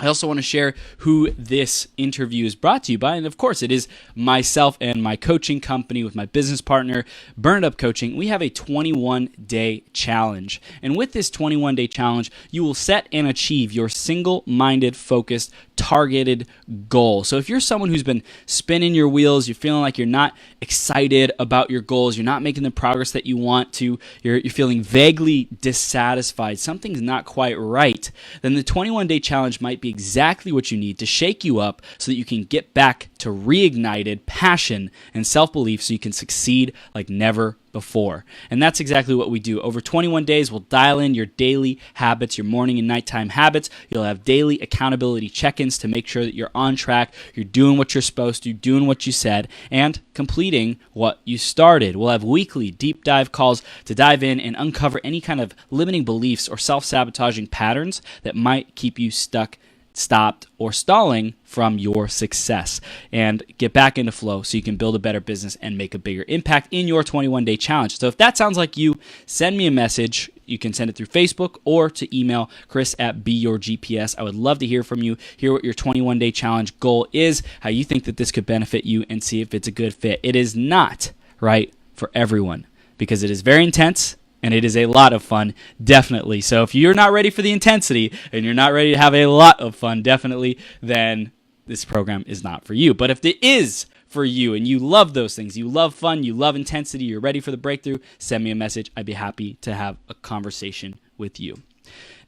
I also want to share who this interview is brought to you by, and of course it is myself and my coaching company with my business partner, Burn It Up Coaching. We have a 21-day challenge, and with this 21-day challenge, you will set and achieve your single-minded, focused, targeted goal. So if you're someone who's been spinning your wheels, you're feeling like you're not excited about your goals, you're not making the progress that you want to, you're feeling vaguely dissatisfied, something's not quite right, then the 21-day challenge might be exactly what you need to shake you up so that you can get back to reignited passion and self-belief so you can succeed like never before. And that's exactly what we do. Over 21 days, we'll dial in your daily habits, your morning and nighttime habits. You'll have daily accountability check-ins to make sure that you're on track, you're doing what you're supposed to, doing what you said, and completing what you started. We'll have weekly deep dive calls to dive in and uncover any kind of limiting beliefs or self-sabotaging patterns that might keep you stuck, stopped, or stalling from your success, and get back into flow so you can build a better business and make a bigger impact in your 21-day challenge. So if that sounds like you, send me a message. You can send it through Facebook or to email chris@beyourgps. I would love to hear from you, hear what your 21-day challenge goal is, how you think that this could benefit you, and see if it's a good fit. It is not right for everyone because it is very intense, and it is a lot of fun, definitely. So if you're not ready for the intensity and you're not ready to have a lot of fun, definitely, then this program is not for you. But if it is for you and you love those things, you love fun, you love intensity, you're ready for the breakthrough, send me a message. I'd be happy to have a conversation with you.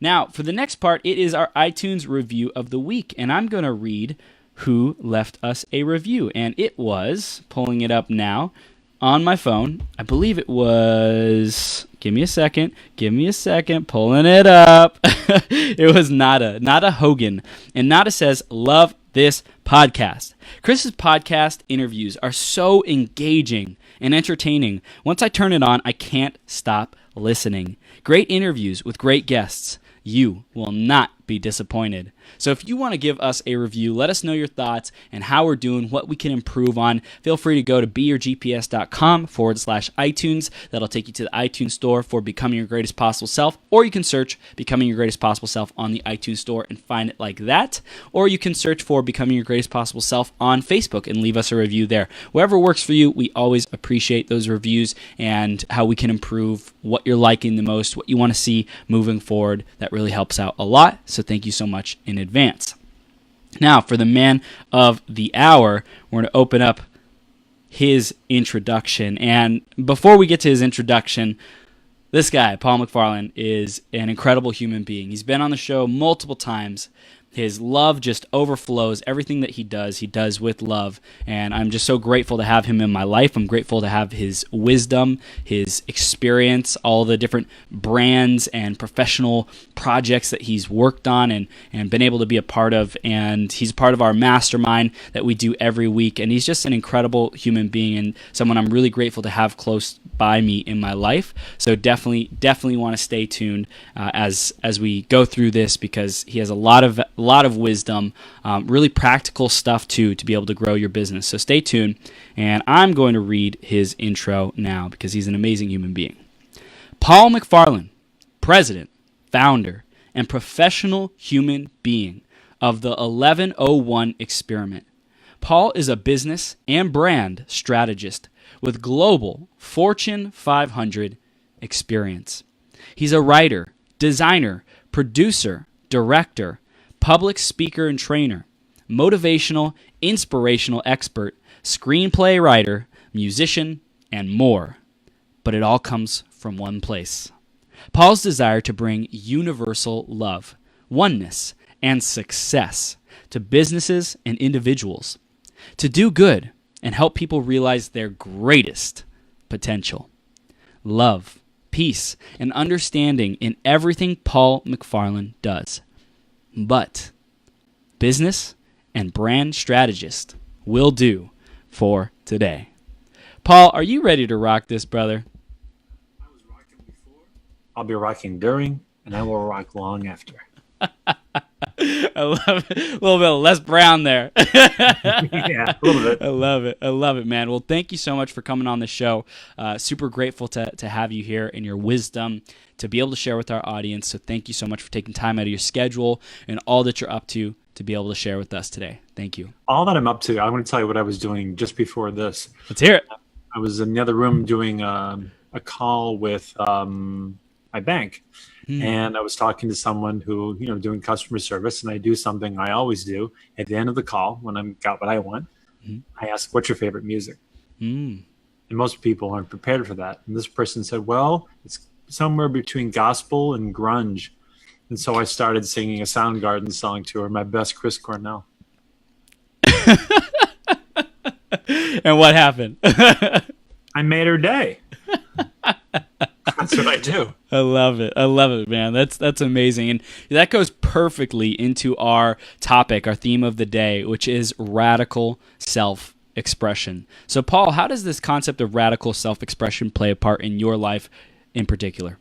Now, for the next part, it is our iTunes review of the week, and I'm going to read who left us a review. And it was, pulling it up now, on my phone, I believe it was, give me a second, pulling it up. It was Nada Hogan. And Nada says, love this podcast. Chris's podcast interviews are so engaging and entertaining. Once I turn it on, I can't stop listening. Great interviews with great guests. You will not be disappointed. So if you want to give us a review, let us know your thoughts and how we're doing, what we can improve on. Feel free to go to beyourgps.com/iTunes. That'll take you to the iTunes store for Becoming Your Greatest Possible Self, or you can search Becoming Your Greatest Possible Self on the iTunes store and find it like that, or you can search for Becoming Your Greatest Possible Self on Facebook and leave us a review there. Whatever works for you, we always appreciate those reviews and how we can improve, what you're liking the most, what you want to see moving forward. That really helps out a lot. So thank you so much in advance. Now, for the man of the hour, we're going to open up his introduction. And before we get to his introduction, this guy, Paul MacFarlane, is an incredible human being. He's been on the show multiple times. His love just overflows. Everything that he does with love. And I'm just so grateful to have him in my life. I'm grateful to have his wisdom, his experience, all the different brands and professional projects that he's worked on and been able to be a part of. And he's part of our mastermind that we do every week. And he's just an incredible human being and someone I'm really grateful to have close by me in my life. So definitely want to stay tuned as we go through this, because he has a lot of wisdom, really practical stuff too, to be able to grow your business. So stay tuned, and I'm going to read his intro now because he's an amazing human being. Paul MacFarlane, president, founder, and professional human being of the 1101 experiment. Paul is a business and brand strategist with global Fortune 500 experience. He's a writer, designer, producer, director, public speaker and trainer, motivational, inspirational expert, screenplay writer, musician, and more. But it all comes from one place: Paul's desire to bring universal love, oneness, and success to businesses and individuals, to do good and help people realize their greatest potential. Love, peace, and understanding in everything Paul MacFarlane does. But business and brand strategist will do for today. Paul, are you ready to rock this, brother? I was rocking before. I'll be rocking during, and I will rock long after. I love it. A little bit less brown there. Yeah, a little bit. I love it, man. Well, thank you so much for coming on the show. Super grateful to have you here and your wisdom to be able to share with our audience. So thank you so much for taking time out of your schedule and all that you're up to to be able to share with us today. Thank you. All that I'm up to, I want to tell you what I was doing just before this. Let's hear it. I was in the other room doing a call with my bank. And I was talking to someone who, doing customer service, and I do something I always do at the end of the call when I've got what I want. I ask, what's your favorite music? And most people aren't prepared for that. And this person said, well, it's somewhere between gospel and grunge. And so I started singing a Soundgarden song to her, my best Chris Cornell. And what happened? I made her day. That's what I do. I love it, man. That's amazing. And that goes perfectly into our topic, our theme of the day, which is radical self-expression. So, Paul, how does this concept of radical self-expression play a part in your life in particular?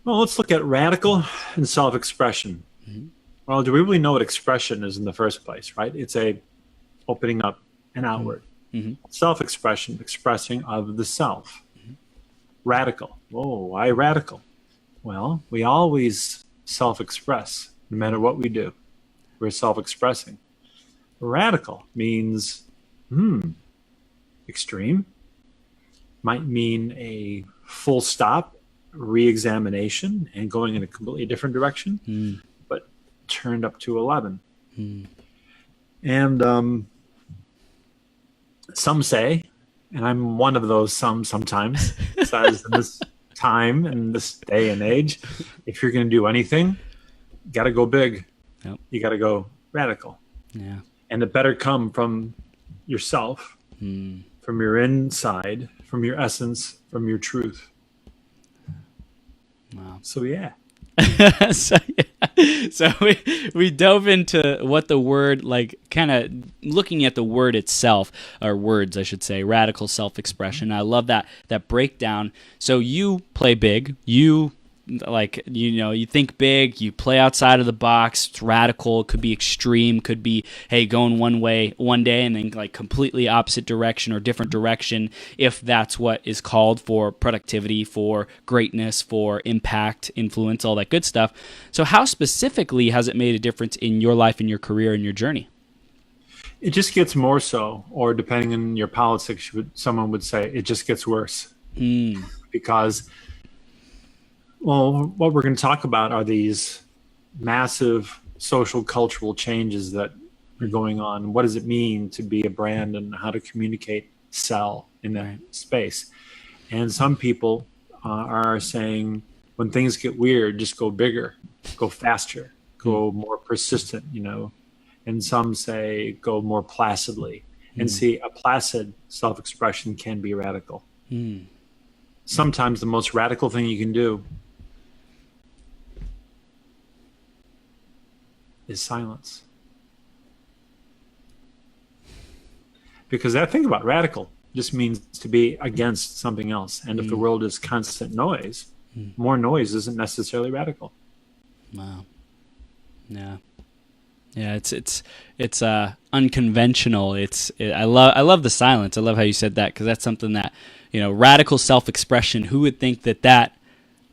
Well, let's look at radical and self-expression. Well, do we really know what expression is in the first place, right? It's a opening up and outward. Self-expression, expressing of the self. Radical. Whoa, why radical? Well, we always self-express, no matter what we do. We're self-expressing. Radical means, extreme. Might mean a full stop, re-examination, and going in a completely different direction, but turned up to 11. And some say, and I'm one of those sometimes, says in this time, in this day and age, if you're going to do anything, you got to go big. Yep. You got to go radical. Yeah. And it better come from yourself, from your inside, from your essence, from your truth. Wow. So, yeah. So we dove into what the word, like kind of looking at the word itself, or words, I should say, radical self-expression. I love that breakdown. So you play big, you think big, you play outside of the box. It's radical, it could be extreme, could be, hey, going one way one day and then like completely opposite direction or different direction, if that's what is called for productivity, for greatness, for impact, influence, all that good stuff. So how specifically has it made a difference in your life and your career and your journey? It just gets more so, or depending on your politics, someone would say it just gets worse. Because well, what we're going to talk about are these massive social, cultural changes that are going on. What does it mean to be a brand and how to communicate, sell in that space? And some people are saying when things get weird, just go bigger, go faster, go more persistent, And some say go more placidly. And see, a placid self-expression can be radical. Sometimes the most radical thing you can do is silence. Because that thing about radical just means to be against something else. And if the world is constant noise, more noise isn't necessarily radical. Wow. Yeah. Yeah, it's unconventional. I love the silence. I love how you said that, because that's something that, radical self-expression, who would think that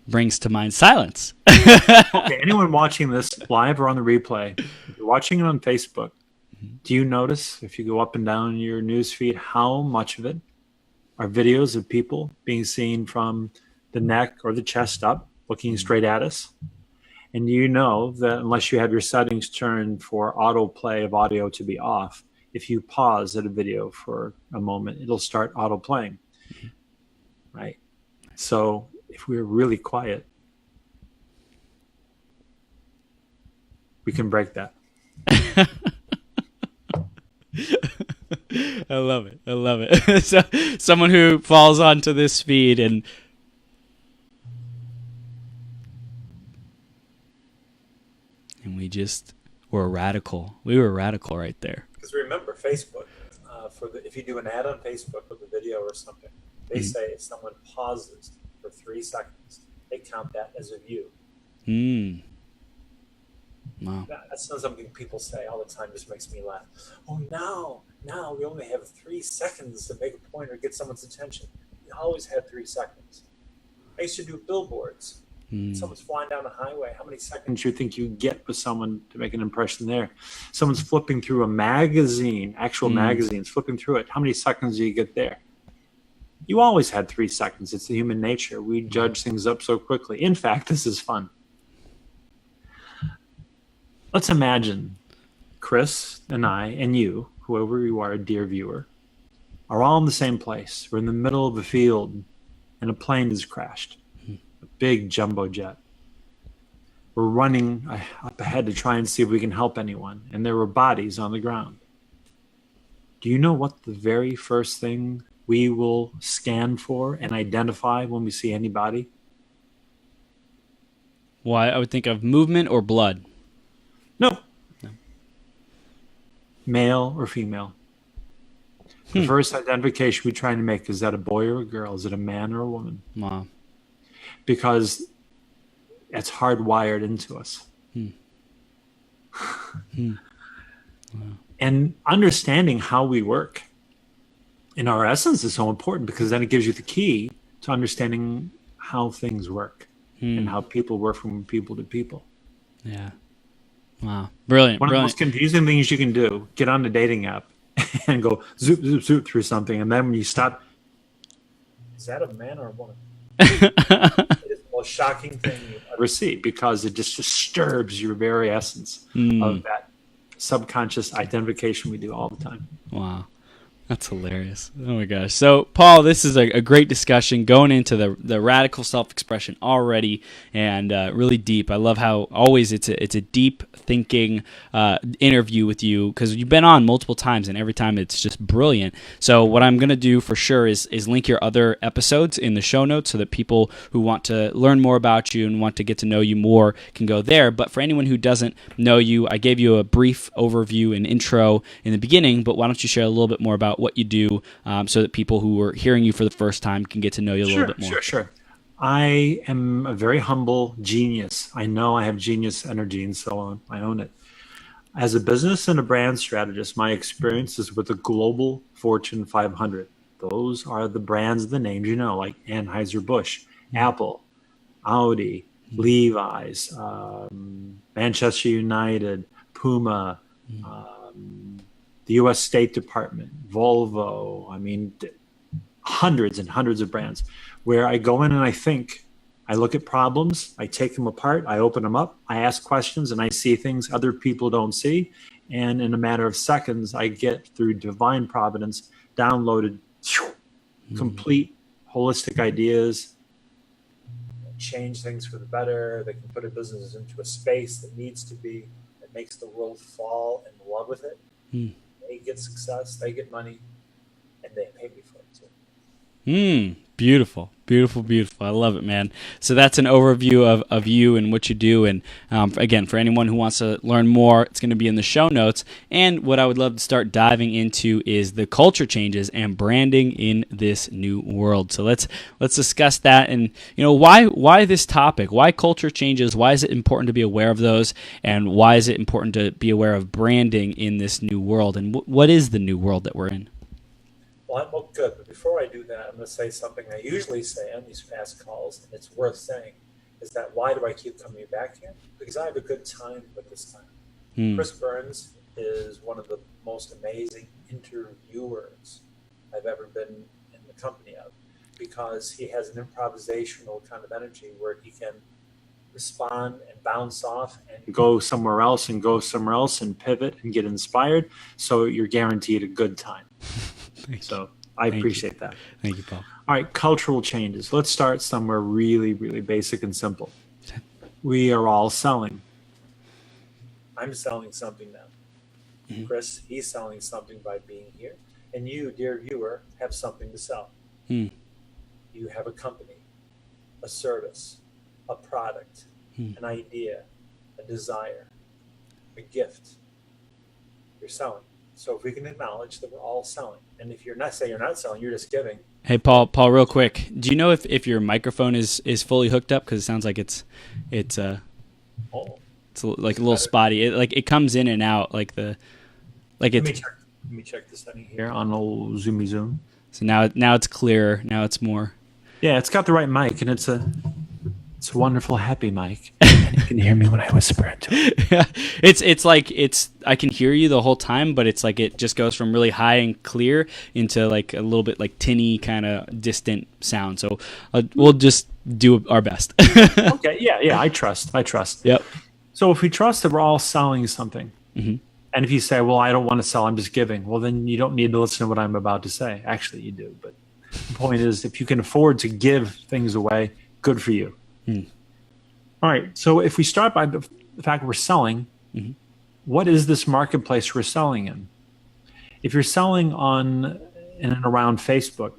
brings to mind silence? Okay, anyone watching this live or on the replay, if you're watching it on Facebook, do you notice, if you go up and down your news feed, how much of it are videos of people being seen from the neck or the chest up, looking straight at us? And you know that unless you have your settings turned for autoplay of audio to be off, if you pause at a video for a moment, it'll start autoplaying, right? So if we're really quiet, we can break that. I love it. So someone who falls onto this feed and we're radical. We were radical right there. Because remember, Facebook, if you do an ad on Facebook with a video or something, they say if someone pauses for 3 seconds, they count that as a view. Wow. That's not something people say all the time. Just makes me laugh. Oh, now we only have 3 seconds to make a point or get someone's attention. We always had 3 seconds. I used to do billboards. Someone's flying down the highway. How many seconds do you think you get with someone to make an impression there? Someone's flipping through a magazine, actual magazines, flipping through it. How many seconds do you get there? You always had 3 seconds. It's the human nature. We judge things up so quickly. In fact, this is fun. Let's imagine Chris and I and you, whoever you are, dear viewer, are all in the same place. We're in the middle of a field and a plane has crashed, a big jumbo jet. We're running up ahead to try and see if we can help anyone, and there were bodies on the ground. Do you know what the very first thing we will scan for and identify when we see any body? Well, I would think of movement or blood. No. Male or female. The first identification we try to make, is that a boy or a girl? Is it a man or a woman? Wow. Because it's hardwired into us. Wow. And understanding how we work in our essence is so important, because then it gives you the key to understanding how things work and how people work from people to people. Yeah. Wow. Brilliant. One of the Brilliant. most confusing things you can do, get on the dating app and go zoop, zoop, zoop through something. And then when you stop, is that a man or a woman? It is the most shocking thing you've ever seen, because it just disturbs your very essence of that subconscious identification we do all the time. Wow. That's hilarious. Oh my gosh. So, Paul, this is a great discussion going into the radical self-expression already, and really deep. I love how always it's a deep thinking interview with you, because you've been on multiple times, and every time it's just brilliant. So what I'm going to do for sure is link your other episodes in the show notes, so that people who want to learn more about you and want to get to know you more can go there. But for anyone who doesn't know you, I gave you a brief overview and intro in the beginning, but why don't you share a little bit more about what you do, so that people who are hearing you for the first time can get to know you a little bit more? Sure. I am a very humble genius. I know I have genius energy and so on. I own it. As a business and a brand strategist, my experience is with the global Fortune 500. Those are the brands, the names you know, like Anheuser-Busch, Apple, Audi, Levis, Manchester United, Puma, the U.S. State Department, Volvo. I mean, hundreds and hundreds of brands, where I go in and I look at problems, I take them apart, I open them up, I ask questions, and I see things other people don't see. And in a matter of seconds, I get, through divine providence, downloaded complete holistic ideas, change things for the better. They can put a business into a space that needs to be, that makes the world fall in love with it. They get success, they get money, and they pay me for it too. Beautiful. I love it, man. So that's an overview of you and what you do. And again, for anyone who wants to learn more, it's going to be in the show notes. And what I would love to start diving into is the culture changes and branding in this new world. So let's discuss that. And why this topic? Why culture changes? Why is it important to be aware of those? And why is it important to be aware of branding in this new world? And what is the new world that we're in? Well, good. But before I do that, I'm going to say something I usually say on these fast calls, and it's worth saying, is that why do I keep coming back here? Because I have a good time with this time. Chris Burns is one of the most amazing interviewers I've ever been in the company of, because he has an improvisational kind of energy where he can respond and bounce off and go somewhere else and pivot and get inspired. So you're guaranteed a good time. So I appreciate that. Thank you, Paul. All right, cultural changes. Let's start somewhere really, really basic and simple. We are all selling. I'm selling something now. Chris, he's selling something by being here. And you, dear viewer, have something to sell. You have a company, a service, a product, an idea, a desire, a gift. You're selling. So if we can acknowledge that we're all selling, and if you're not selling, you're just giving. Hey, Paul, real quick. Do you know if your microphone is fully hooked up? Because it sounds like it's like a little spotty. It comes in and out Let me check the setting here on old Zoomy Zoom. So now it's clearer. Now it's more. Yeah, it's got the right mic, and it's a. It's a wonderful, happy mic. And you can hear me when I whisper into it. Yeah. It's like I can hear you the whole time, but it's like it just goes from really high and clear into like a little bit like tinny kind of distant sound. So we'll just do our best. Okay. Yeah. I trust. Yep. So if we trust that we're all selling something, Mm-hmm. and if you say, well, I don't want to sell, I'm just giving, well, then you don't need to listen to what I'm about to say. Actually, you do. But the point is, if you can afford to give things away, good for you. All right. So if we start by the fact we're selling, Mm-hmm. what is this marketplace we're selling in? If you're selling on in and around Facebook,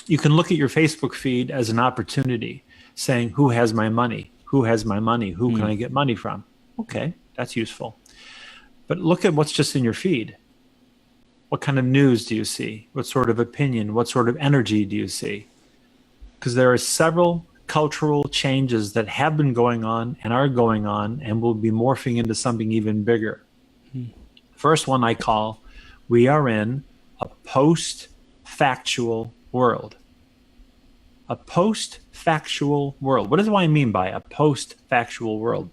you can look at your Facebook feed as an opportunity, saying, who has my money? Who has my money? Who can I get money from? Okay, that's useful. But look at what's just in your feed. What kind of news do you see? What sort of opinion? What sort of energy do you see? Because there are several cultural changes that have been going on and are going on and will be morphing into something even bigger. First one I call, we are in a post-factual world. A post-factual world. What do I mean by a post-factual world?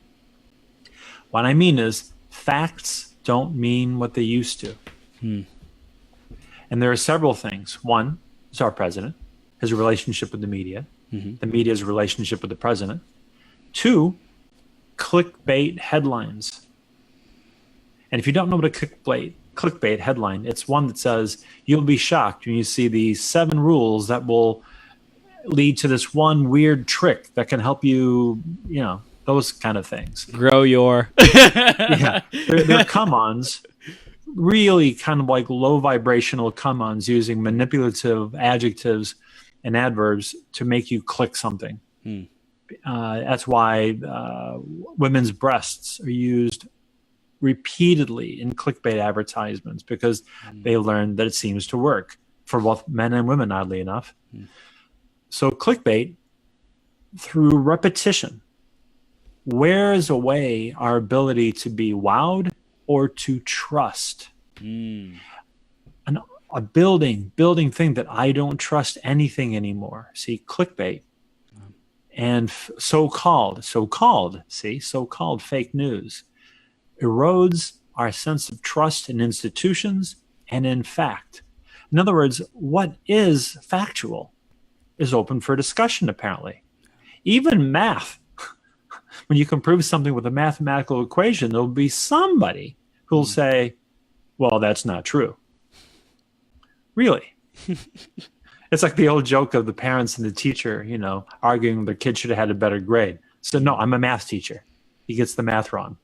What I mean is facts don't mean what they used to. And there are several things. One is our president, his relationship with the media. The media's relationship with the president. Two, clickbait headlines. And if you don't know what a clickbait headline, it's one that says, you'll be shocked when you see the 7 rules that will lead to this one weird trick that can help you, those kind of things. Grow your... Yeah, they're come-ons, really kind of like low vibrational come-ons using manipulative adjectives and adverbs to make you click something. That's why women's breasts are used repeatedly in clickbait advertisements, because they learned that it seems to work for both men and women, oddly enough. So clickbait, through repetition, wears away our ability to be wowed or to trust. A building thing that I don't trust anything anymore. See, clickbait and so-called fake news erodes our sense of trust in institutions and in fact. In other words, what is factual is open for discussion, apparently. Even math. When you can prove something with a mathematical equation, there'll be somebody who'll say, well, that's not true. Really? It's like the old joke of the parents and the teacher, arguing their kid should have had a better grade. So, no, I'm a math teacher. He gets the math wrong.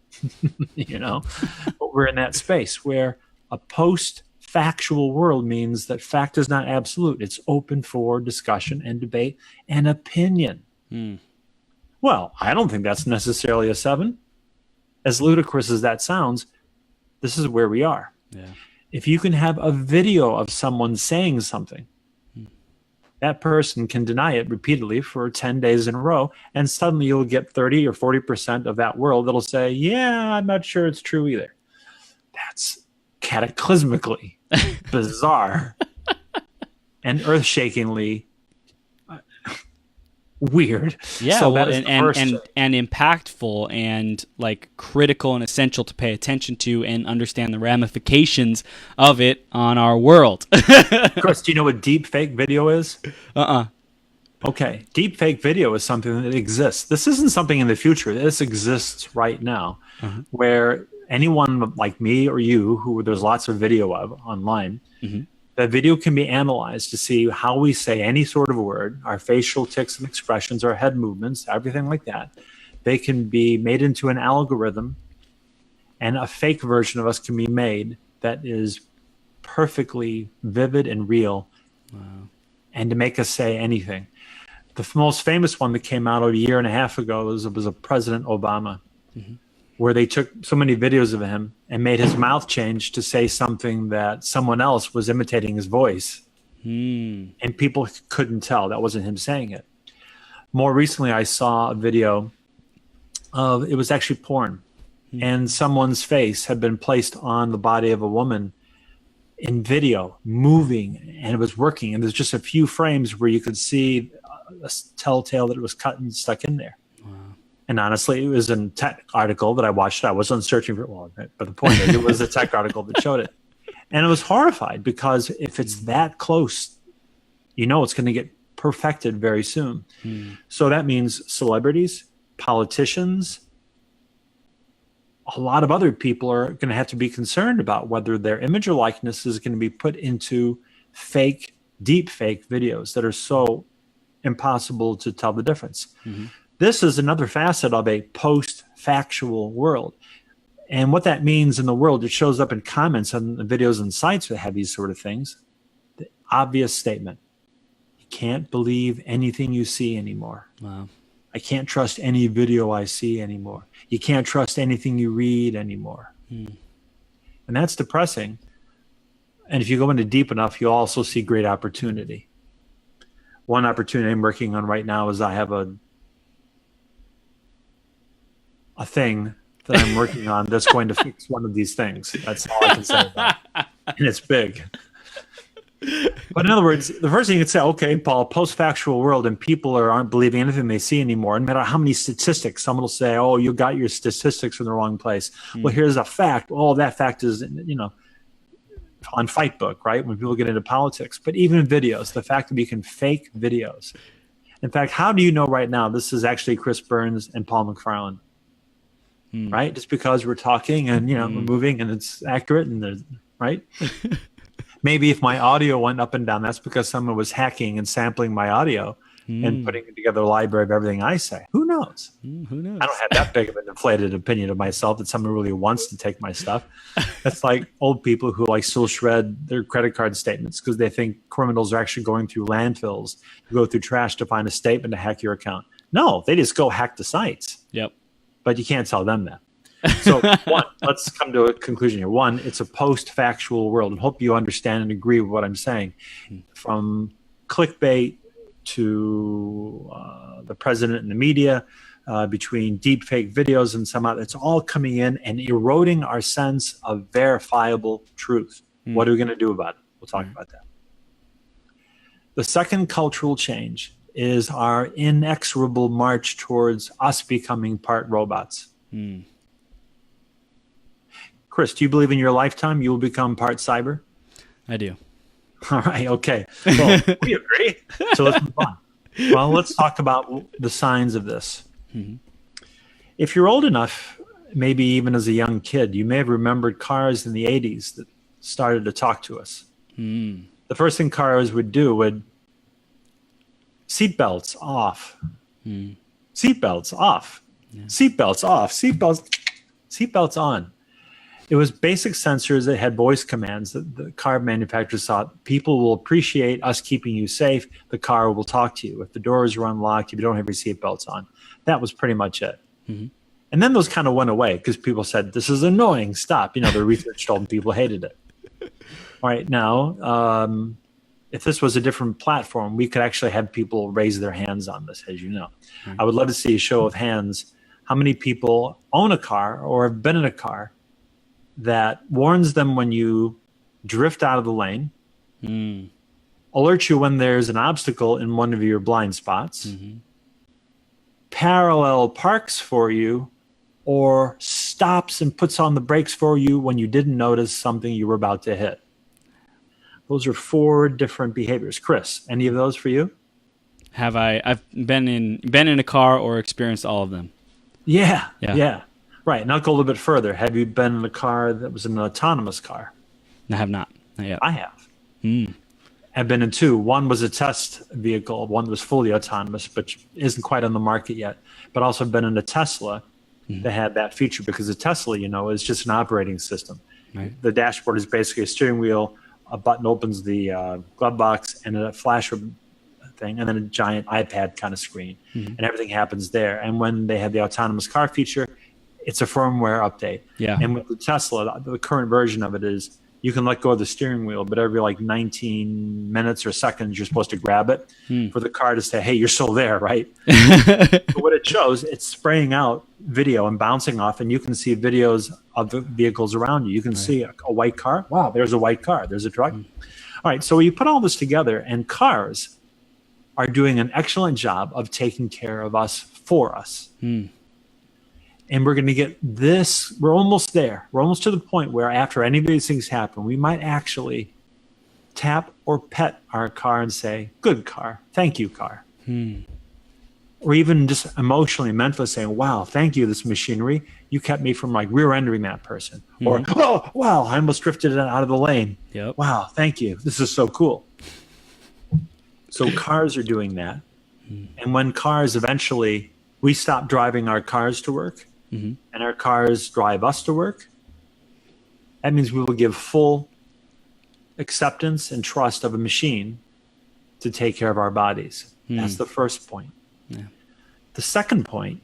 But we're in that space where a post-factual world means that fact is not absolute. It's open for discussion and debate and opinion. Well, I don't think that's necessarily a 7. As ludicrous as that sounds, this is where we are. Yeah. If you can have a video of someone saying something, that person can deny it repeatedly for 10 days in a row, and suddenly you'll get 30 or 40% of that world that'll say, yeah, I'm not sure it's true either. That's cataclysmically bizarre and earth-shakingly weird. Yeah, so well, that is and impactful and like critical and essential to pay attention to and understand the ramifications of it on our world. Chris, do you know what deep fake video is? Okay, deep fake video is something that exists. This isn't something in the future. This exists right now, where anyone like me or you, who there's lots of video of online, that video can be analyzed to see how we say any sort of word, our facial tics and expressions, our head movements, everything like that. They can be made into an algorithm, and a fake version of us can be made that is perfectly vivid and real, and to make us say anything. The most famous one that came out a year and a half ago was President Obama, where they took so many videos of him and made his mouth change to say something that someone else was imitating his voice. And people couldn't tell that wasn't him saying it. More recently, I saw a video of, it was actually porn, and someone's face had been placed on the body of a woman in video, moving, and it was working. And there's just a few frames where you could see a telltale that it was cut and stuck in there. Wow. And honestly, it was a tech article that I watched. I wasn't searching for it, well, but the point is, it was a tech article that showed it. And I was horrified because if it's that close, you know it's going to get perfected very soon. So that means celebrities, politicians, a lot of other people are going to have to be concerned about whether their image or likeness is going to be put into fake, deep fake videos that are so impossible to tell the difference. This is another facet of a post-factual world. And what that means in the world, it shows up in comments on the videos and sites that have these sort of things. The obvious statement: you can't believe anything you see anymore. Wow. I can't trust any video I see anymore. You can't trust anything you read anymore. And that's depressing. And if you go into deep enough, you'll also see great opportunity. One opportunity I'm working on right now is I have a thing that I'm working on that's going to fix one of these things. That's all I can say about it. And it's big. But in other words, the first thing you could say, okay, Paul, post-factual world, and people aren't believing anything they see anymore. No matter how many statistics, someone will say, oh, you got your statistics from the wrong place. Well, here's a fact. Oh, that fact is, on Fightbook, right? When people get into politics. But even videos, the fact that we can fake videos. In fact, how do you know right now this is actually Chris Burns and Paul MacFarlane? Right? Just because we're talking and, we're moving and it's accurate and right? Maybe if my audio went up and down, that's because someone was hacking and sampling my audio and putting together a library of everything I say. Who knows? Who knows? I don't have that big of an inflated opinion of myself that someone really wants to take my stuff. That's like old people who still shred their credit card statements because they think criminals are actually going through landfills, go through trash to find a statement to hack your account. No, they just go hack the sites. Yep. But you can't tell them that. So one, let's come to a conclusion here. One, it's a post-factual world, and hope you understand and agree with what I'm saying. From clickbait to the president and the media, between deep fake videos and some other, it's all coming in and eroding our sense of verifiable truth. What are we going to do about it? We'll talk about that. The second cultural change is our inexorable march towards us becoming part robots. Chris, do you believe in your lifetime you will become part cyber? I do. All right, okay. Well, we agree. So let's move on. Well, let's talk about the signs of this. If you're old enough, maybe even as a young kid, you may have remembered cars in the 80s that started to talk to us. The first thing cars would do would seatbelts off. Seatbelts off. Yeah. Seatbelts off. Seatbelts on. It was basic sensors that had voice commands that the car manufacturers thought people will appreciate us keeping you safe. The car will talk to you. If the doors are unlocked, if you don't have your seatbelts on. That was pretty much it. And then those kind of went away because people said, this is annoying. Stop. The research told them people hated it. All right. Now, if this was a different platform, we could actually have people raise their hands on this, as you know. I would love to see a show of hands. How many people own a car or have been in a car that warns them when you drift out of the lane, alerts you when there's an obstacle in one of your blind spots, parallel parks for you, or stops and puts on the brakes for you when you didn't notice something you were about to hit. Those are 4 different behaviors. Chris, any of those for you? Have I? I've been in a car or experienced all of them. Yeah. Right. Now go a little bit further. Have you been in a car that was an autonomous car? I have not. Not yet. I have. I've been in 2. One was a test vehicle. One was fully autonomous, but isn't quite on the market yet. But also been in a Tesla that had that feature because the Tesla, is just an operating system. Right. The dashboard is basically a steering wheel. A button opens the glove box and a flasher thing, and then a giant iPad kind of screen, and everything happens there. And when they have the autonomous car feature, it's a firmware update. Yeah. And with the Tesla, the current version of it is you can let go of the steering wheel, but every like 19 minutes or seconds, you're supposed to grab it for the car to say, hey, you're still there, right? So what it shows, it's spraying out video and bouncing off, and you can see videos of the vehicles around you. You can see a white car. Wow, there's a white car. There's a truck. All right, so you put all this together, and cars are doing an excellent job of taking care of us for us. And we're going to get this. We're almost there. We're almost to the point where after any of these things happen, we might actually tap or pet our car and say, good car. Thank you, car. Or even just emotionally, mentally saying, wow, thank you, this machinery. You kept me from like rear-ending that person. Or, oh, wow, I almost drifted out of the lane. Yep. Wow, thank you. This is so cool. So cars are doing that. And when cars eventually, we stop driving our cars to work, and our cars drive us to work, that means we will give full acceptance and trust of a machine to take care of our bodies. That's the first point. The second point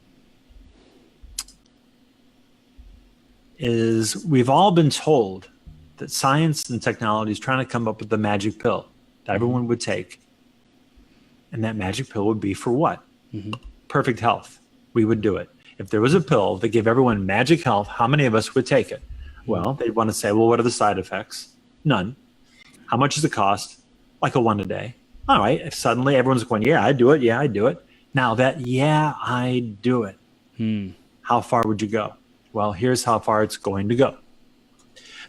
is we've all been told that science and technology is trying to come up with the magic pill that everyone would take. And that magic pill would be for what? Perfect health. We would do it. If there was a pill that gave everyone magic health, how many of us would take it? Well, they'd want to say, well, what are the side effects? None. How much does it cost? Like a one a day. All right. If suddenly everyone's going, yeah, I do it. Yeah, I do it. Now that, yeah, I do it. How far would you go? Well, here's how far it's going to go.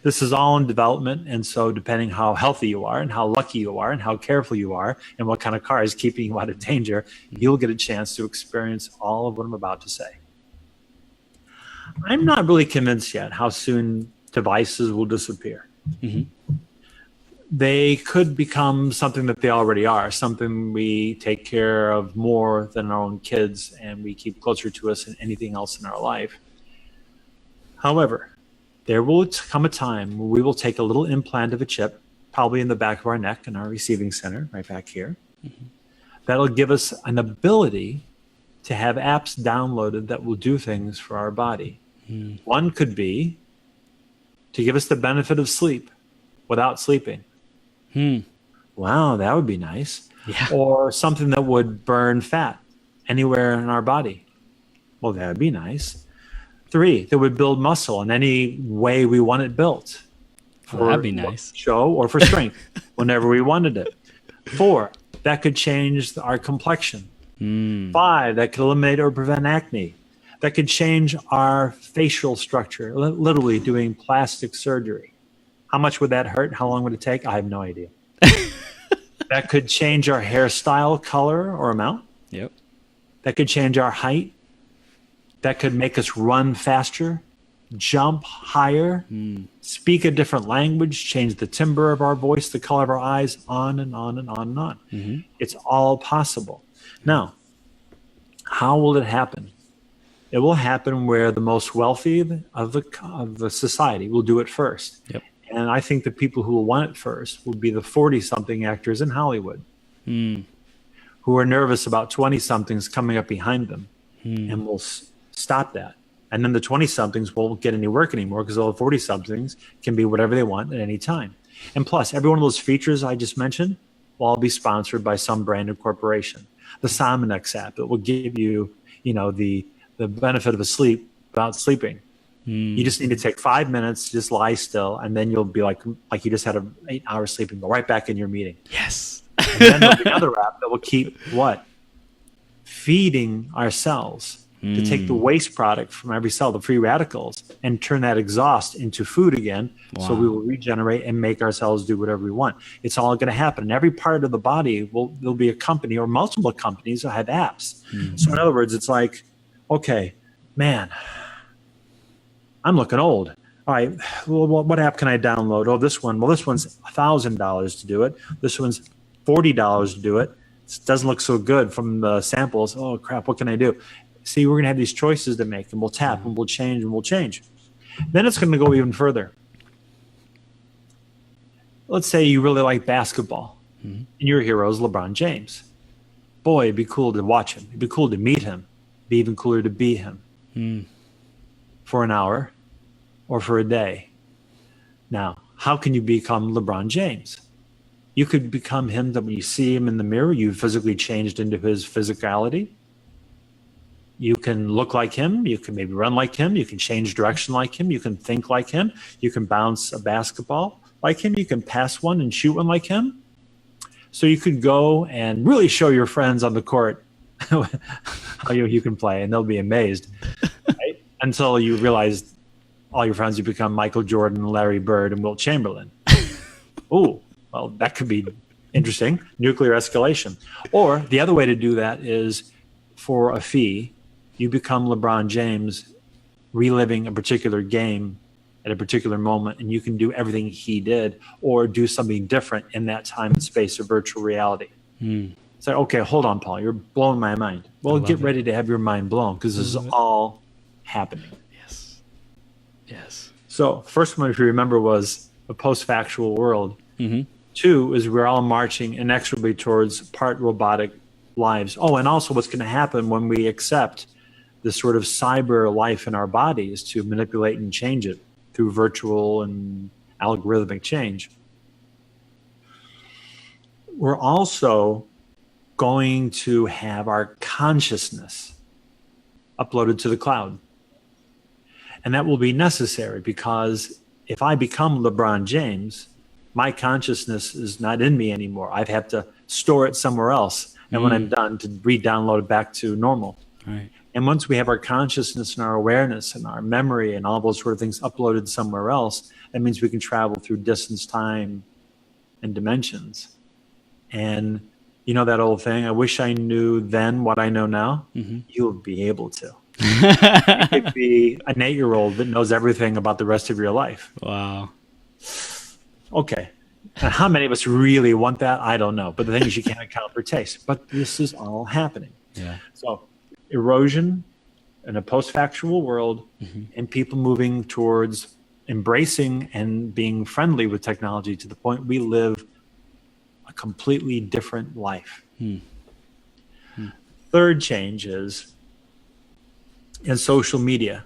This is all in development. And so depending how healthy you are and how lucky you are and how careful you are and what kind of car is keeping you out of danger, you'll get a chance to experience all of what I'm about to say. I'm not really convinced yet how soon devices will disappear. They could become something that they already are, something we take care of more than our own kids and we keep closer to us than anything else in our life. However, there will come a time where we will take a little implant of a chip, probably in the back of our neck in our receiving center, right back here. That'll give us an ability to have apps downloaded that will do things for our body. One could be to give us the benefit of sleep without sleeping. Wow, that would be nice. Yeah. Or something that would burn fat anywhere in our body. Well, that would be nice. 3, that would build muscle in any way we want it built. Well, that'd be nice. Show or for strength, whenever we wanted it. 4, that could change our complexion. 5, that could eliminate or prevent acne. That could change our facial structure, literally doing plastic surgery. How much would that hurt? How long would it take? I have no idea. That could change our hairstyle, color, or amount. Yep. That could change our height. That could make us run faster, jump higher, speak a different language, change the timbre of our voice, the color of our eyes, on and on and on and on. It's all possible. Now, how will it happen? It will happen where the most wealthy of the society will do it first. Yep. And I think the people who will want it first will be the 40-something actors in Hollywood who are nervous about 20-somethings coming up behind them and will stop that. And then the 20-somethings won't get any work anymore because all the 40-somethings can be whatever they want at any time. And plus, every one of those features I just mentioned will all be sponsored by some branded corporation. The Sominex app, it will give you, the benefit of a sleep without sleeping. You just need to take 5 minutes, just lie still, and then you'll be like you just had an 8-hour sleep and go right back in your meeting. Yes. And then there'll be another app that will keep what? Feeding our cells to take the waste product from every cell, the free radicals, and turn that exhaust into food again. Wow. So we will regenerate and make our cells do whatever we want. It's all going to happen. In every part of the body, there'll be a company or multiple companies that have apps. So in other words, it's like, okay, man, I'm looking old. All right, well, what app can I download? Oh, this one. Well, this one's $1,000 to do it. This one's $40 to do it. It doesn't look so good from the samples. Oh, crap, what can I do? See, we're going to have these choices to make, and we'll tap, and we'll change, and we'll change. Then it's going to go even further. Let's say you really like basketball, and your hero is LeBron James. Boy, it'd be cool to watch him. It'd be cool to meet him. It'd be even cooler to be him for an hour or for a day. Now, how can you become LeBron James? You could become him that when you see him in the mirror, you physically changed into his physicality. You can look like him. You can maybe run like him. You can change direction like him. You can think like him. You can bounce a basketball like him. You can pass one and shoot one like him. So you could go and really show your friends on the court how you can play, and they'll be amazed. Right? Until you realize all your friends, you become Michael Jordan, Larry Bird, and Wilt Chamberlain. Oh, well, that could be interesting. Nuclear escalation. Or the other way to do that is for a fee, you become LeBron James reliving a particular game at a particular moment, and you can do everything he did or do something different in that time and space of virtual reality. It's like, okay, hold on, Paul, you're blowing my mind. Well, get ready to have your mind blown, because this is all happening. Yes. So first one, if you remember, was a post-factual world. 2 is we're all marching inexorably towards part robotic lives. Oh, and also what's going to happen when we accept this sort of cyber life in our bodies to manipulate and change it through virtual and algorithmic change. We're also going to have our consciousness uploaded to the cloud. And that will be necessary, because if I become LeBron James, my consciousness is not in me anymore. I have to store it somewhere else. And when I'm done, to re-download it back to normal. Right. And once we have our consciousness and our awareness and our memory and all those sort of things uploaded somewhere else, that means we can travel through distance, time, and dimensions. And you know that old thing, I wish I knew then what I know now? You'll be able to. You could be an 8-year-old that knows everything about the rest of your life. Wow. Okay. And how many of us really want that? I don't know. But the thing is, you can't account for taste. But this is all happening. Yeah. So erosion in a post-factual world, and people moving towards embracing and being friendly with technology to the point we live a completely different life. Third change is in social media.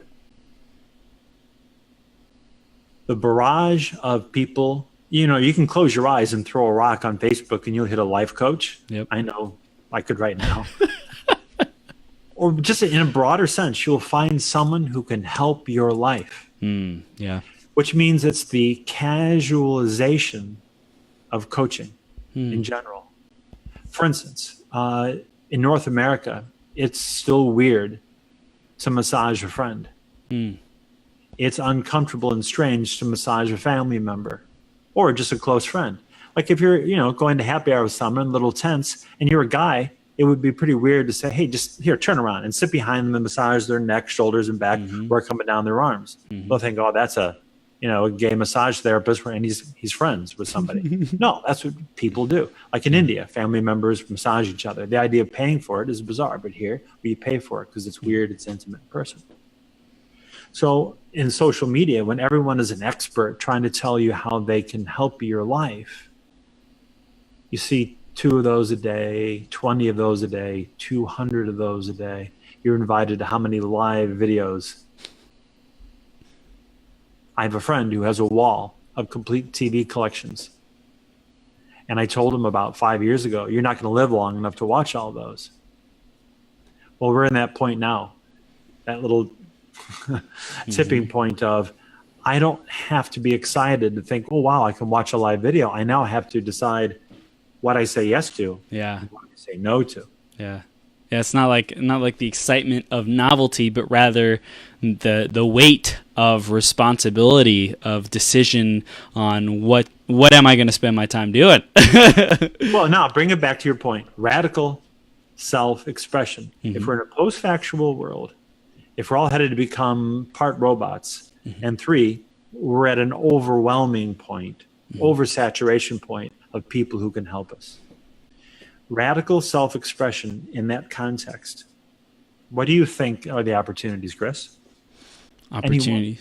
The barrage of people, you know, you can close your eyes and throw a rock on Facebook and you'll hit a life coach. Yep. I know I could right now. Or just in a broader sense, you'll find someone who can help your life. Yeah. Which means it's the casualization of coaching in general. For instance, in North America, it's still weird to massage a friend. It's uncomfortable and strange to massage a family member or just a close friend. Like if you're, you know, going to happy hour with someone, a little tense, and you're a guy, it would be pretty weird to say, hey, just here, turn around and sit behind them and massage their neck, shoulders, and back, work coming down their arms. They'll think, oh, that's a gay massage therapist, and he's friends with somebody. No, that's what people do. Like in India, family members massage each other. The idea of paying for it is bizarre, but here we pay for it because it's weird, it's intimate, in person. So in social media, when everyone is an expert trying to tell you how they can help your life, you see 2 of those a day, 20 of those a day, 200 of those a day. You're invited to how many live videos? I have a friend who has a wall of complete TV collections. And I told him about 5 years ago, you're not going to live long enough to watch all those. Well, we're in that point now, that little tipping point of, I don't have to be excited to think, oh, wow, I can watch a live video. I now have to decide what I say yes to, and what I say no to. Yeah, it's not like the excitement of novelty, but rather the weight of responsibility of decision on what am I going to spend my time doing. Well, now bring it back to your point. Radical self-expression. If we're in a post-factual world, if we're all headed to become part robots, and 3, we're at an overwhelming point, oversaturation point of people who can help us. Radical self-expression in that context. What do you think are the opportunities, Chris? Opportunity.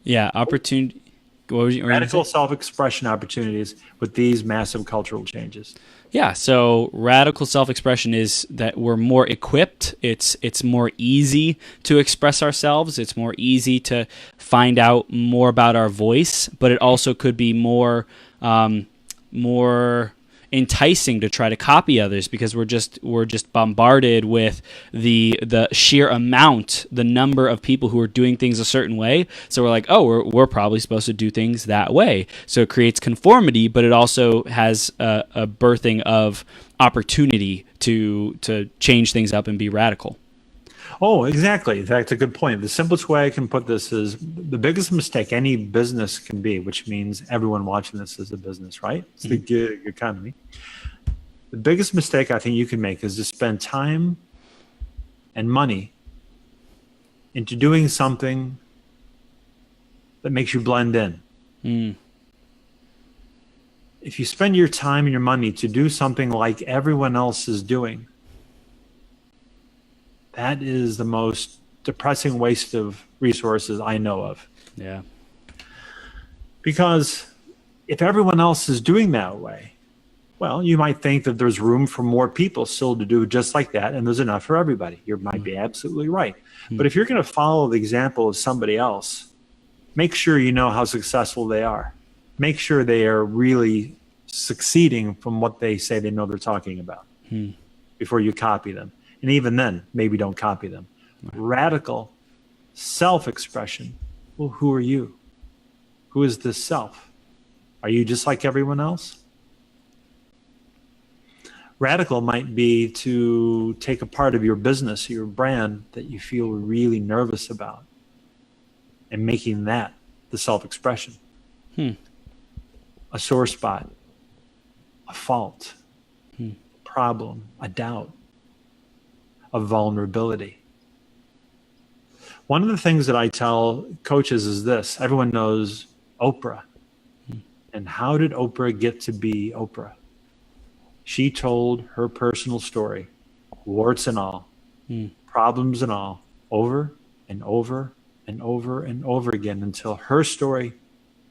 Yeah, opportunity. What were you gonna Radical say? self-expression opportunities with these massive cultural changes. Yeah, so radical self-expression is that we're more equipped. It's more easy to express ourselves. It's more easy to find out more about our voice, but it also could be more more enticing to try to copy others because we're just bombarded with the sheer amount, the number of people who are doing things a certain way. So we're like, oh, we're probably supposed to do things that way. So it creates conformity, but it also has a birthing of opportunity to change things up and be radical. Oh, exactly. That's a good point. The simplest way I can put this is the biggest mistake any business can be, which means everyone watching this is a business, right? It's the gig economy. The biggest mistake I think you can make is to spend time and money into doing something that makes you blend in. If you spend your time and your money to do something like everyone else is doing, that is the most depressing waste of resources I know of. Yeah. Because if everyone else is doing that way, well, you might think that there's room for more people still to do just like that, and there's enough for everybody. You might be absolutely right. But if you're going to follow the example of somebody else, make sure you know how successful they are. Make sure they are really succeeding from what they say they know they're talking about before you copy them. And even then, maybe don't copy them. Radical self-expression. Well, who are you? Who is this self? Are you just like everyone else? Radical might be to take a part of your business, your brand that you feel really nervous about, and making that the self-expression. A sore spot, a fault, a problem, a doubt, of vulnerability. One of the things that I tell coaches is this. Everyone knows Oprah. And how did Oprah get to be Oprah? She told her personal story, warts and all, problems and all, over and over and over and over again until her story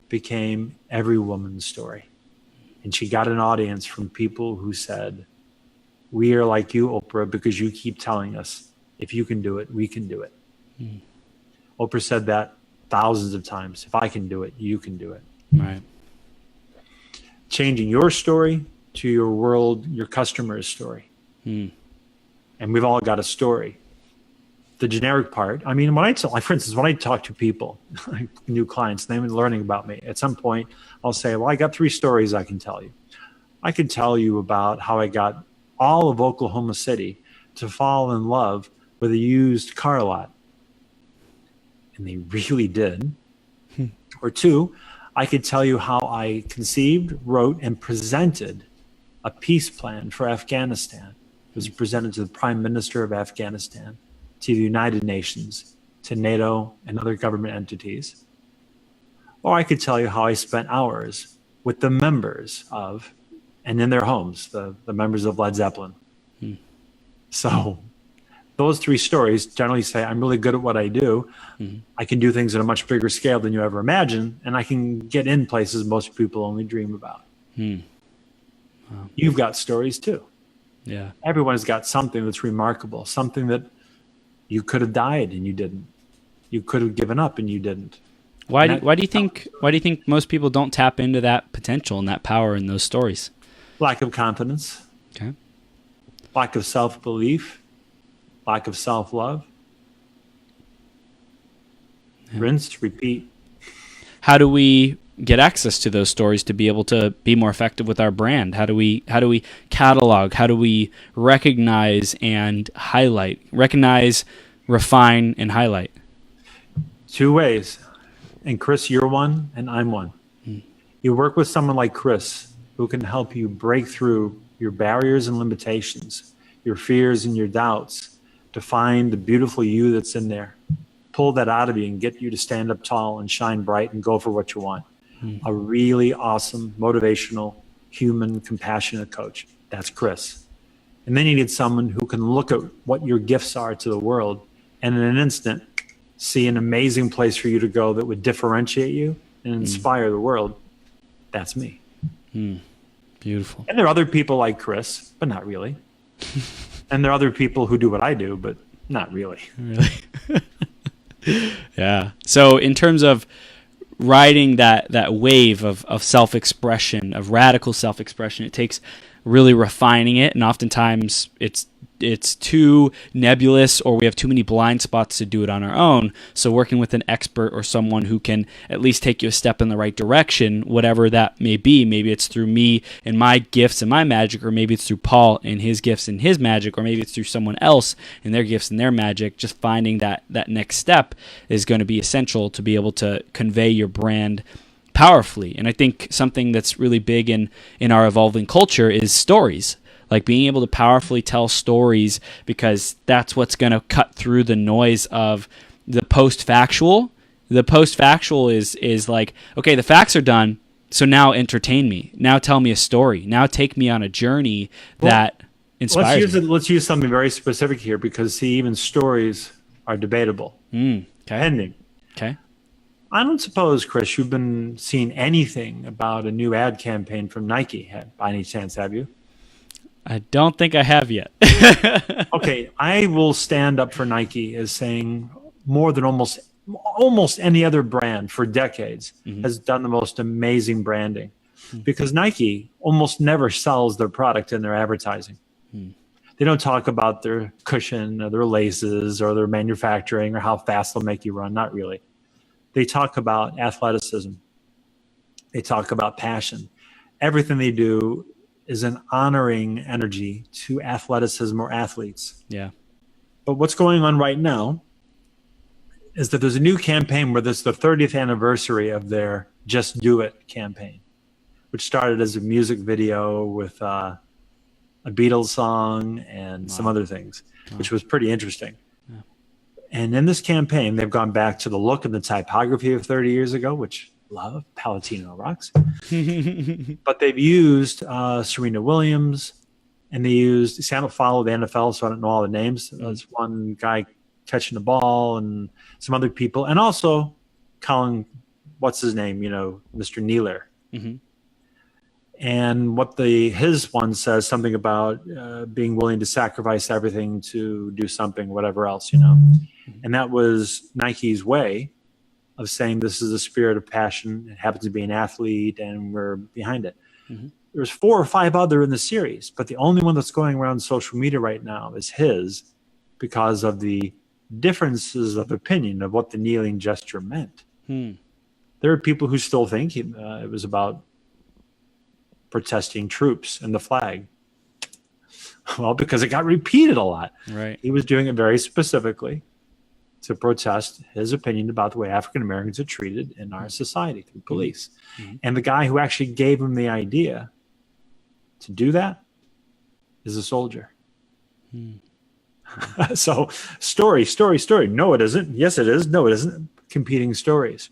became every woman's story. And she got an audience from people who said, we are like you, Oprah, because you keep telling us if you can do it, we can do it. Oprah said that thousands of times. If I can do it, you can do it. Right. Changing your story to your world, your customer's story. And we've all got a story. The generic part, I mean, for instance, when I talk to people, new clients, they've been learning about me. At some point, I'll say, well, I got 3 stories I can tell you. I can tell you about how I got all of Oklahoma City to fall in love with a used car lot. And they really did. Or 2, I could tell you how I conceived, wrote, and presented a peace plan for Afghanistan. It was presented to the Prime Minister of Afghanistan, to the United Nations, to NATO and other government entities. Or I could tell you how I spent hours with the members of, and in their homes, the members of Led Zeppelin. So those 3 stories generally say, I'm really good at what I do. I can do things at a much bigger scale than you ever imagine, and I can get in places most people only dream about. Wow. You've got stories too. Yeah. Everyone's got something that's remarkable, something that you could have died and you didn't. You could have given up and you didn't. Why do you think most people don't tap into that potential and that power in those stories? Lack of confidence. Okay. Lack of self-belief. Lack of self-love. Yeah. Rinse, repeat. How do we get access to those stories to be able to be more effective with our brand? How do we catalog? How do we recognize and highlight? Recognize, refine, and highlight. 2 ways. And Chris, you're one and I'm one. You work with someone like Chris who can help you break through your barriers and limitations, your fears and your doubts, to find the beautiful you that's in there. Pull that out of you and get you to stand up tall and shine bright and go for what you want. A really awesome, motivational, human, compassionate coach. That's Chris. And then you need someone who can look at what your gifts are to the world and in an instant see an amazing place for you to go that would differentiate you and inspire the world, that's me. Beautiful. And there are other people like Chris, but not really. And there are other people who do what I do, but not really. Really? Yeah. So in terms of riding that wave of self-expression, of radical self-expression, it takes really refining it, and oftentimes it's too nebulous, or we have too many blind spots to do it on our own. So working with an expert or someone who can at least take you a step in the right direction, whatever that may be. Maybe it's through me and my gifts and my magic, or maybe it's through Paul and his gifts and his magic, or maybe it's through someone else and their gifts and their magic. Just finding that next step is going to be essential to be able to convey your brand powerfully. And I think something that's really big in our evolving culture is stories. Like being able to powerfully tell stories, because that's what's going to cut through the noise of the post-factual. The post-factual is like, okay, the facts are done, so now entertain me. Now tell me a story. Now take me on a journey that inspires me. Let's use something very specific here, because, see, even stories are debatable. Okay. Depending. Okay. I don't suppose, Chris, you've been seeing anything about a new ad campaign from Nike by any chance, have you? I don't think I have yet. Okay, I will stand up for Nike as saying more than almost any other brand for decades has done the most amazing branding, because Nike almost never sells their product in their advertising. They don't talk about their cushion or their laces or their manufacturing or how fast they'll make you run. Not really. They talk about athleticism. They talk about passion. Everything they do is an honoring energy to athleticism or athletes. Yeah. But what's going on right now is that there's a new campaign where this is the 30th anniversary of their Just Do It campaign, which started as a music video with a Beatles song and some other ththings, which was pretty interesting. Yeah. And in this campaign, they've gone back to the look and the typography of 30 years ago, which love, Palatino rocks. But they've used Serena Williams, and they used, see, I don't follow the NFL, so I don't know all the names. There's one guy catching the ball and some other people, and also Colin, what's his name, Mr. Nealer. And what his one says something about being willing to sacrifice everything to do something, whatever else, And that was Nike's way of saying this is a spirit of passion. It happens to be an athlete, and we're behind it. There's 4 or 5 other in the series, but the only one that's going around social media right now is his, because of the differences of opinion of what the kneeling gesture meant. There are people who still think it was about protesting troops and the flag. Well, because it got repeated a lot. Right. He was doing it very specifically to protest his opinion about the way African Americans are treated in our society through police. And the guy who actually gave him the idea to do that is a soldier. So story. No, it isn't. Yes, it is. No, it isn't. Competing stories.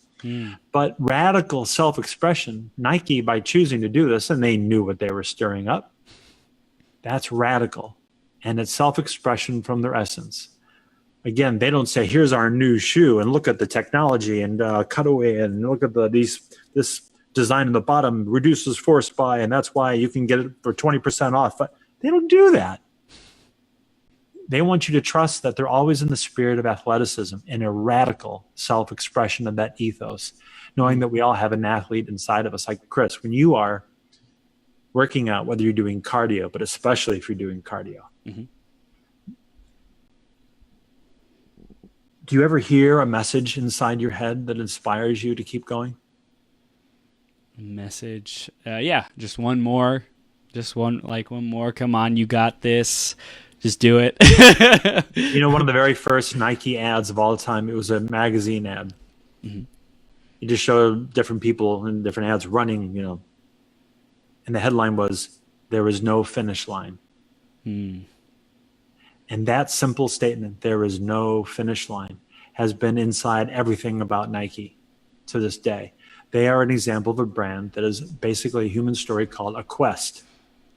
But radical self-expression, Nike, by choosing to do this, and they knew what they were stirring up, that's radical. And it's self-expression from their essence. Again, they don't say, here's our new shoe, and look at the technology, and cutaway, and look at this design in the bottom reduces force by, and that's why you can get it for 20% off. But they don't do that. They want you to trust that they're always in the spirit of athleticism and a radical self-expression of that ethos, knowing that we all have an athlete inside of us. Like Chris, when you are working out, whether you're doing cardio, but especially if you're doing cardio, do you ever hear a message inside your head that inspires you to keep going? Message? Yeah, just one more. Just one more. Come on, you got this. Just do it. One of the very first Nike ads of all time, it was a magazine ad. You just showed different people in different ads running, and the headline was, "There is no finish line." And that simple statement, "there is no finish line," has been inside everything about Nike to this day. They are an example of a brand that is basically a human story called a quest.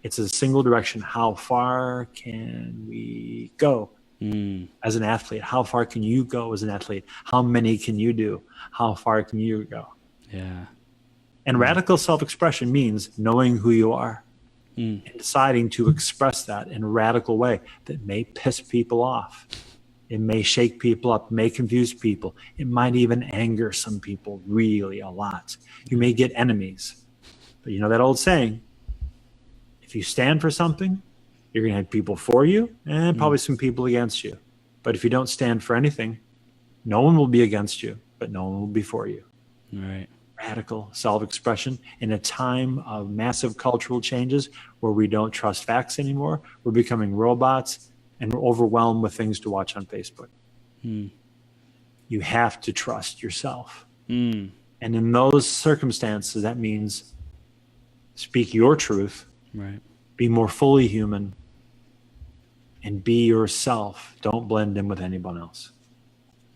It's a single direction. How far can we go as an athlete? How far can you go as an athlete? How many can you do? How far can you go? Yeah. And radical self-expression means knowing who you are and deciding to express that in a radical way that may piss people off. It may shake people up, may confuse people. It might even anger some people really a lot. You may get enemies. But you know that old saying, if you stand for something, you're going to have people for you and probably some people against you. But if you don't stand for anything, no one will be against you, but no one will be for you. Right. Radical self-expression in a time of massive cultural changes where we don't trust facts anymore. We're becoming robots and we're overwhelmed with things to watch on Facebook. You have to trust yourself. And in those circumstances, that means speak your truth, Right. be more fully human, and be yourself. Don't blend in with anyone else.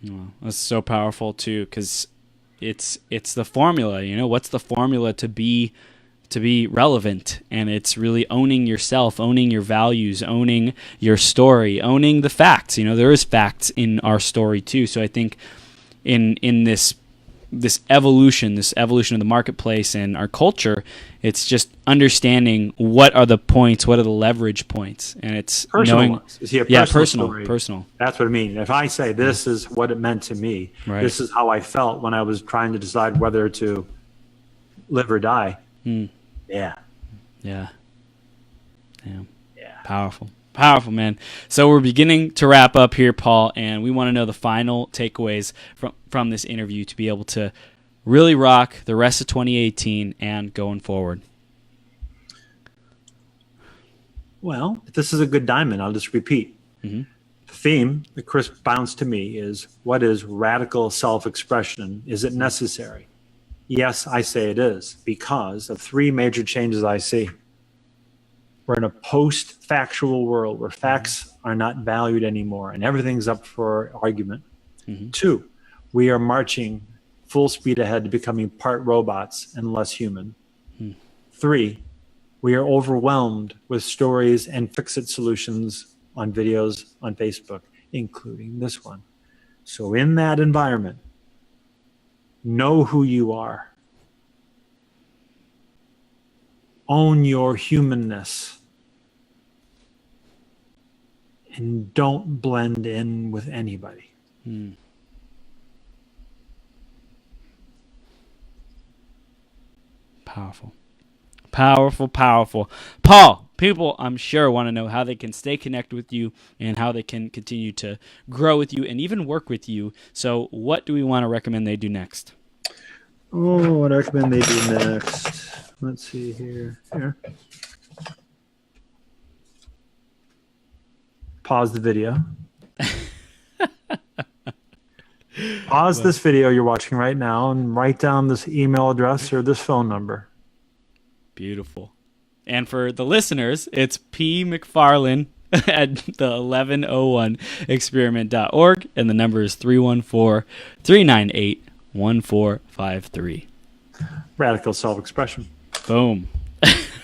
Well, that's so powerful too, because it's the formula. You know, what's the formula to be relevant? And it's really owning yourself, owning your values, owning your story, owning the facts. You know, there is facts in our story too. So I think in this evolution of the marketplace and our culture, it's just understanding what are the points, what are the leverage points, and it's Personal knowing, ones. Is he a personal story? Personal. That's what I mean. If I say this is what it meant to me, Right. this is how I felt when I was trying to decide whether to live or die. Yeah. Yeah. Damn. Yeah. Powerful, man. So we're beginning to wrap up here, Paul, and we want to know the final takeaways from this interview to be able to really rock the rest of 2018 and going forward. Well, if this is a good diamond, I'll just repeat. The theme that Chris bounced to me is, what is radical self-expression? Is it necessary? Yes, I say it is, because of three major changes I see. We're in a post-factual world where facts are not valued anymore and everything's up for argument. 2, we are marching full speed ahead to becoming part robots and less human. 3, we are overwhelmed with stories and fix-it solutions on videos on Facebook, including this one. So in that environment, know who you are. Own your humanness. And don't blend in with anybody. Powerful. Paul, people I'm sure want to know how they can stay connected with you and how they can continue to grow with you and even work with you. So what do we want to recommend they do next? Oh, what I recommend they do next. Let's see here. Pause the video. Pause this video you're watching right now and write down this email address or this phone number. Beautiful. And for the listeners, it's P. MacFarlane at the 1101experiment.org, and the number is 314-398-1453. Radical self-expression. Boom.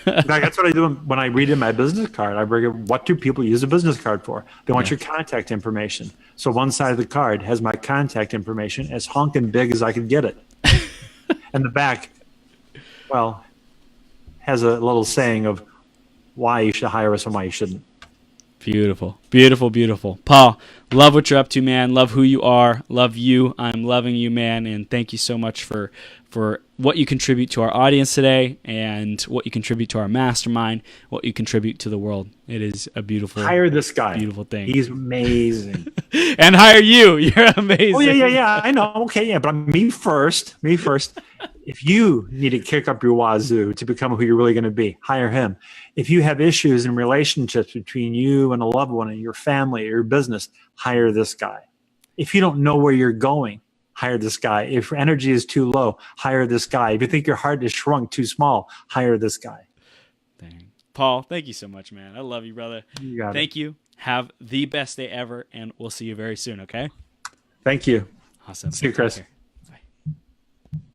That's what I do when I read in my business card. I bring it, what do people use a business card for? They want your contact information. So one side of the card has my contact information as honking big as I could get it. And the back, well, has a little saying of why you should hire us and why you shouldn't. Beautiful. Paul, love what you're up to, man. Love who you are. Love you. I'm loving you, man. And thank you so much for what you contribute to our audience today and what you contribute to our mastermind, what you contribute to the world. It is a beautiful, hire this guy. Beautiful thing. He's amazing. And hire you. You're amazing. Oh, yeah. I know. Okay, yeah, but me first. If you need to kick up your wazoo to become who you're really going to be, hire him. If you have issues in relationships between you and a loved one and your family or your business, hire this guy. If you don't know where you're going, hire this guy. If energy is too low, hire this guy. If you think your heart is shrunk too small, hire this guy. Dang. Paul, thank you so much, man. I love you, brother. You got it. Thank you. Have the best day ever, and we'll see you very soon, okay? Thank you. Awesome. See you, Chris. Okay.